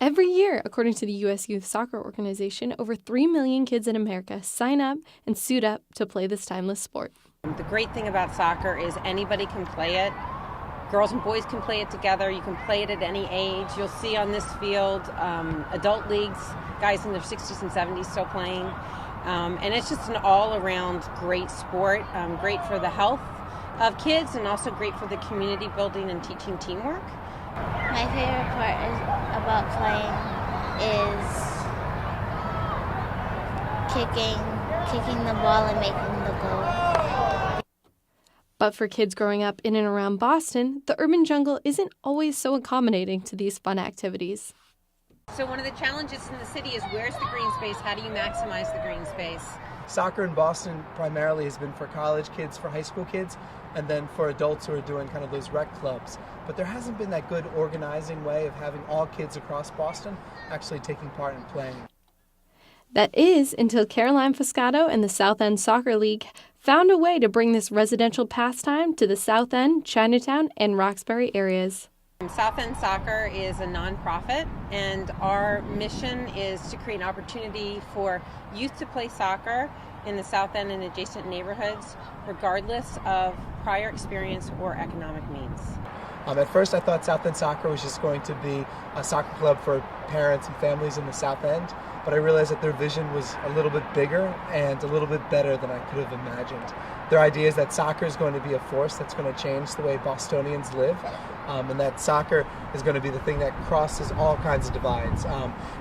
Every year, according to the U.S. Youth Soccer Organization, over 3 million kids in America sign up and suit up to play this timeless sport. The great thing about soccer is anybody can play it. Girls and boys can play it together. You can play it at any age. You'll see on this field adult leagues, guys in their 60s and 70s still playing. And it's just an all-around great sport, great for the health of kids and also great for the community building and teaching teamwork. My favorite part about playing is kicking the ball and making the goal. But for kids growing up in and around Boston, the urban jungle isn't always so accommodating to these fun activities. So one of the challenges in the city is where's the green space? How do you maximize the green space? Soccer in Boston primarily has been for college kids, for high school kids, and then for adults who are doing kind of those rec clubs. But there hasn't been that good organizing way of having all kids across Boston actually taking part in playing. That is until Caroline Foscato and the South End Soccer League found a way to bring this residential pastime to the South End, Chinatown, and Roxbury areas. South End Soccer is a nonprofit, and our mission is to create an opportunity for youth to play soccer in the South End and adjacent neighborhoods, regardless of prior experience or economic means. At first I thought South End Soccer was just going to be a soccer club for parents and families in the South End, but I realized that their vision was a little bit bigger and a little bit better than I could have imagined. Their idea is that soccer is going to be a force that's going to change the way Bostonians live, and that soccer is going to be the thing that crosses all kinds of divides,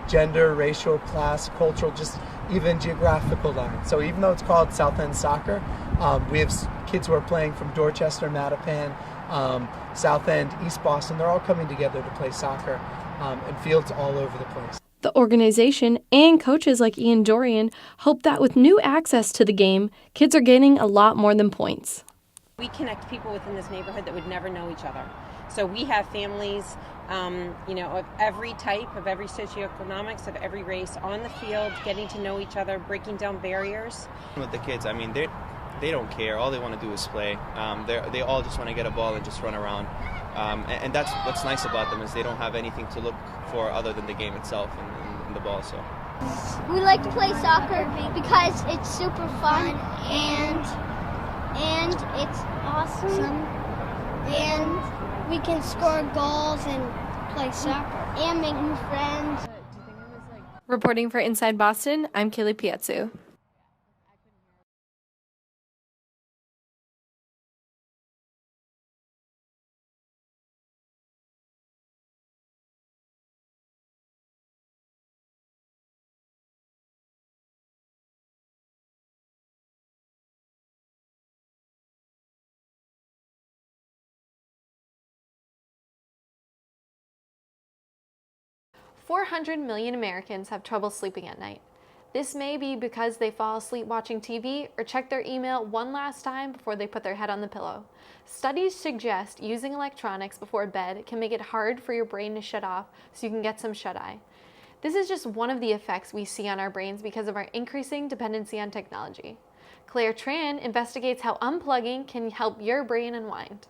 gender, racial, class, cultural, just even geographical lines. So even though it's called South End Soccer, we have kids who are playing from Dorchester, Mattapan, South End, East Boston. They're all coming together to play soccer in fields all over the place. The organization and coaches like Ian Dorian hope that with new access to the game, kids are gaining a lot more than points. We connect people within this neighborhood that would never know each other. So we have families, of every type, of every socioeconomics, of every race on the field, getting to know each other, breaking down barriers. With the kids, I mean, they don't care. All they want to do is play. They all just want to get a ball and just run around. And that's what's nice about them is they don't have anything to look for other than the game itself and the ball. So we like to play soccer because it's super fun and it's awesome and we can score goals and play soccer and make new friends. Reporting for Inside Boston, I'm Kaylie Piecuch. "400 million Americans have trouble sleeping at night. This may be because they fall asleep watching TV or check their email one last time before they put their head on the pillow. Studies suggest using electronics before bed can make it hard for your brain to shut off so you can get some shut-eye. This is just one of the effects we see on our brains because of our increasing dependency on technology. Claire Tran investigates how unplugging can help your brain unwind."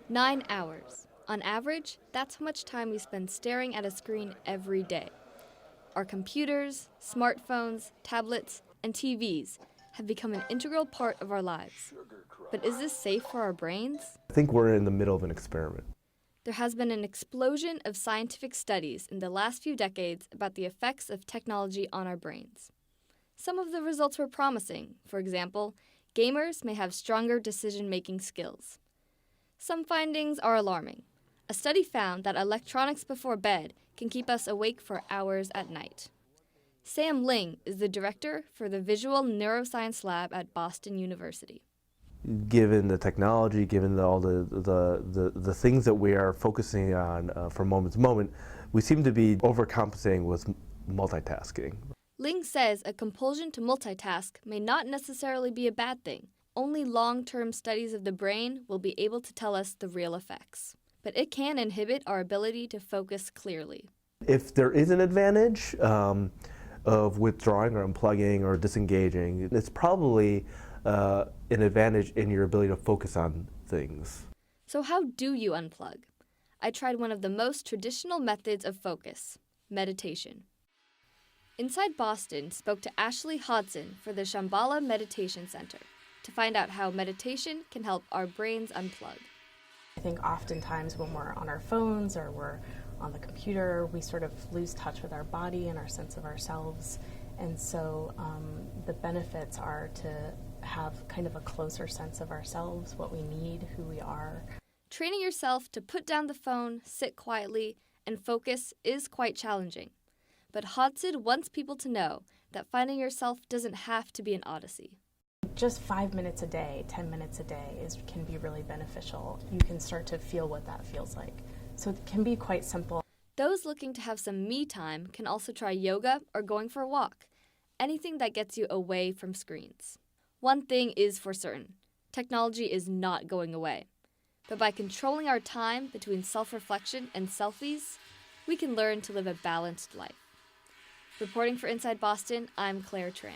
9 hours. On average, that's how much time we spend staring at a screen every day. Our computers, smartphones, tablets, and TVs have become an integral part of our lives. But is this safe for our brains? I think we're in the middle of an experiment. There has been an explosion of scientific studies in the last few decades about the effects of technology on our brains. Some of the results were promising. For example, gamers may have stronger decision-making skills. Some findings are alarming. A study found that electronics before bed can keep us awake for hours at night. Sam Ling is the director for the Visual Neuroscience Lab at Boston University. Given the technology, given all the things that we are focusing on from moment to moment, we seem to be overcompensating with multitasking. Ling says a compulsion to multitask may not necessarily be a bad thing. Only long-term studies of the brain will be able to tell us the real effects. But it can inhibit our ability to focus clearly. If there is an advantage of withdrawing or unplugging or disengaging, it's probably an advantage in your ability to focus on things. So how do you unplug? I tried one of the most traditional methods of focus, meditation. Inside Boston spoke to Ashley Hodson for the Shambhala Meditation Center to find out how meditation can help our brains unplug. I think oftentimes when we're on our phones or we're on the computer, we sort of lose touch with our body and our sense of ourselves. And so the benefits are to have kind of a closer sense of ourselves, what we need, who we are. Training yourself to put down the phone, sit quietly, and focus is quite challenging. But Hodson wants people to know that finding yourself doesn't have to be an odyssey. Just 5 minutes a day, 10 minutes a day can be really beneficial. You can start to feel what that feels like. So it can be quite simple. Those looking to have some me time can also try yoga or going for a walk, anything that gets you away from screens. One thing is for certain, technology is not going away. But by controlling our time between self-reflection and selfies, we can learn to live a balanced life. Reporting for Inside Boston, I'm Claire Tran.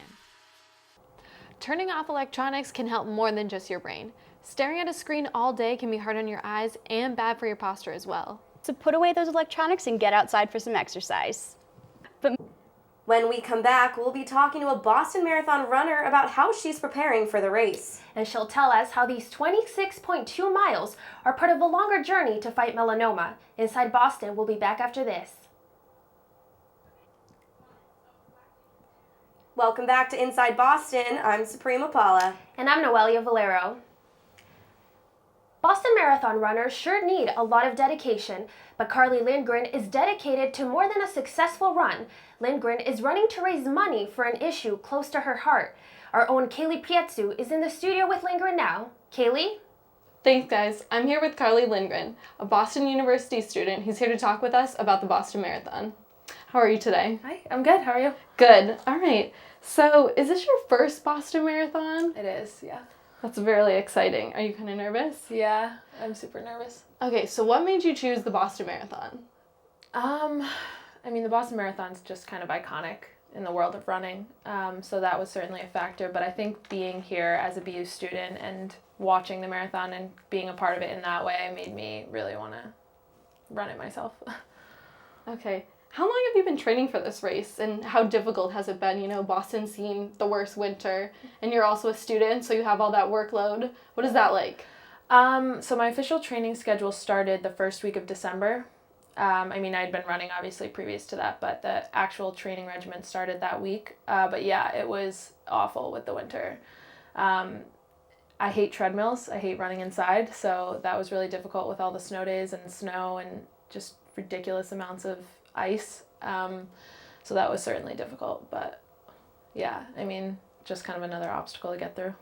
Turning off electronics can help more than just your brain. Staring at a screen all day can be hard on your eyes and bad for your posture as well. So put away those electronics and get outside for some exercise. When we come back, we'll be talking to a Boston Marathon runner about how she's preparing for the race. And she'll tell us how these 26.2 miles are part of a longer journey to fight melanoma. Inside Boston, we'll be back after this. Welcome back to Inside Boston. I'm Suprema Paula. And I'm Noelia Valero. Boston Marathon runners sure need a lot of dedication, but Carly Lindgren is dedicated to more than a successful run. Lindgren is running to raise money for an issue close to her heart. Our own Kaylie Piecuch is in the studio with Lindgren now. Kaylie? Thanks, guys. I'm here with Carly Lindgren, a Boston University student who's here to talk with us about the Boston Marathon. How are you today? Hi, I'm good. How are you? Good. All right. So, is this your first Boston Marathon? It is, yeah. That's really exciting. Are you kind of nervous? Yeah, I'm super nervous. Okay, so what made you choose the Boston Marathon? I mean, the Boston Marathon's just kind of iconic in the world of running, so that was certainly a factor, but I think being here as a BU student and watching the marathon and being a part of it in that way made me really want to run it myself. Okay. How long have you been training for this race, and how difficult has it been? You know, Boston's seen the worst winter, and you're also a student, so you have all that workload. What is that like? So my official training schedule started the first week of December. I mean, I'd been running obviously previous to that, but the actual training regimen started that week. But yeah, it was awful with the winter. I hate treadmills. I hate running inside, so that was really difficult with all the snow days and snow and just ridiculous amounts of ice. So that was certainly difficult, but yeah, I mean, just kind of another obstacle to get through.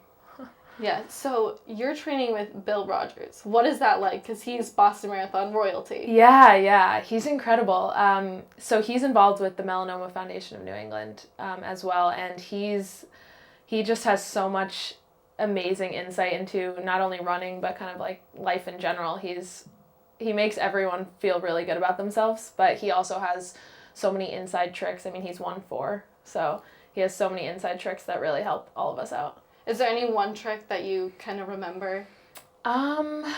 Yeah, so you're training with Bill Rogers. What is that like? Because he's Boston Marathon royalty. Yeah, he's incredible. So he's involved with the Melanoma Foundation of New England as well, and he just has so much amazing insight into not only running, but kind of like life in general. He makes everyone feel really good about themselves, but he also has so many inside tricks. I mean, he's 1'4", so he has so many inside tricks that really help all of us out. Is there any one trick that you kind of remember? I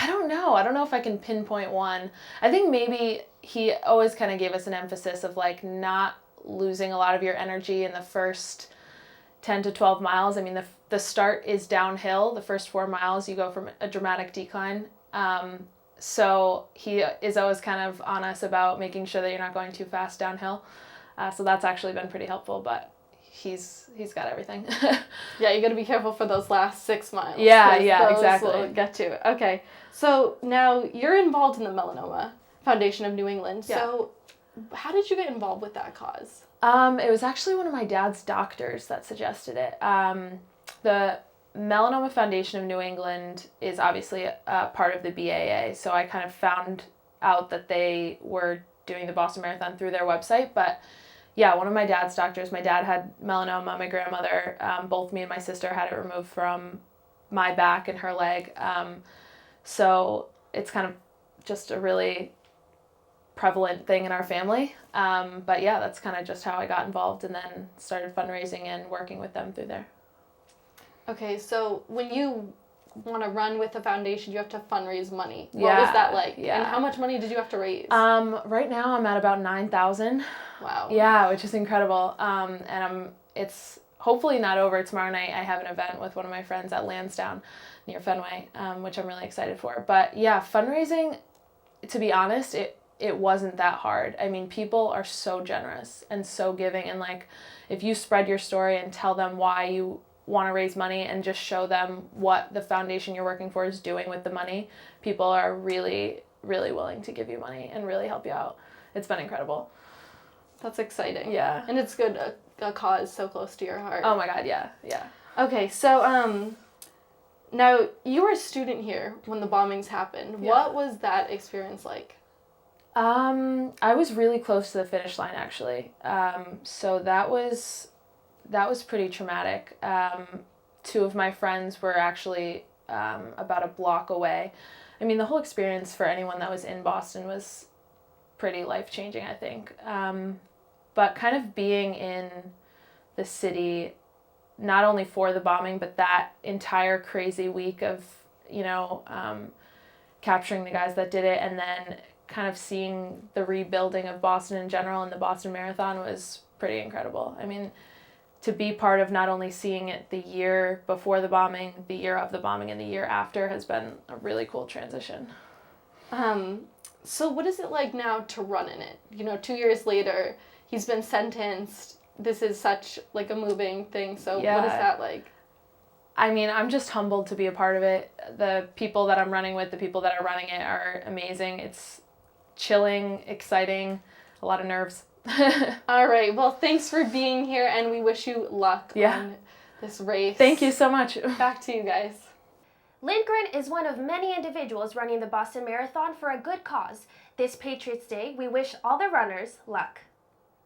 don't know. I don't know if I can pinpoint one. I think maybe he always kind of gave us an emphasis of like not losing a lot of your energy in the first 10 to 12 miles. I mean, the start is downhill. The first 4 miles, you go from a dramatic decline. So he is always kind of on us about making sure that you're not going too fast downhill. So that's actually been pretty helpful, but he's got everything. Yeah, you got to be careful for those last 6 miles. Yeah, exactly. Will get you. Okay, so now you're involved in the Melanoma Foundation of New England. Yeah. So how did you get involved with that cause? It was actually one of my dad's doctors that suggested it. The Melanoma Foundation of New England is obviously a part of the BAA, so I kind of found out that they were doing the Boston Marathon through their website, but yeah, one of my dad's doctors, my dad had melanoma, my grandmother, both me and my sister had it removed from my back and her leg. So it's kind of just a really prevalent thing in our family. But yeah, that's kind of just how I got involved and then started fundraising and working with them through there. Okay, so when you want to run with the foundation, you have to fundraise money. What Yeah, was that like? yeah. And how much money did you have to raise? Right now I'm at about 9,000. Wow. Yeah, which is incredible. It's hopefully not over tomorrow night. I have an event with one of my friends at Lansdowne near Fenway, which I'm really excited for. But yeah, fundraising, to be honest, it wasn't that hard. I mean, people are so generous and so giving, and like if you spread your story and tell them why you want to raise money and just show them what the foundation you're working for is doing with the money, people are really, really willing to give you money and really help you out. It's been incredible. That's exciting. Yeah. And it's good, a cause so close to your heart. Oh my God, yeah. Okay, so now you were a student here when the bombings happened. Yeah. What was that experience like? I was really close to the finish line, actually. So that was pretty traumatic. Two of my friends were actually about a block away. I mean, the whole experience for anyone that was in Boston was pretty life-changing, I think. But kind of being in the city, not only for the bombing, but that entire crazy week of, capturing the guys that did it, and then kind of seeing the rebuilding of Boston in general and the Boston Marathon was pretty incredible. I mean, to be part of not only seeing it the year before the bombing, the year of the bombing, and the year after has been a really cool transition. So what is it like now to run in it? 2 years later, he's been sentenced. This is such like a moving thing. So Yeah. What is that like? I mean, I'm just humbled to be a part of it. The people that I'm running with, the people that are running it are amazing. It's chilling, exciting, a lot of nerves. All right. Well, thanks for being here, and we wish you luck on this race. Thank you so much. Back to you guys. Lindgren is one of many individuals running the Boston Marathon for a good cause. This Patriots Day, we wish all the runners luck.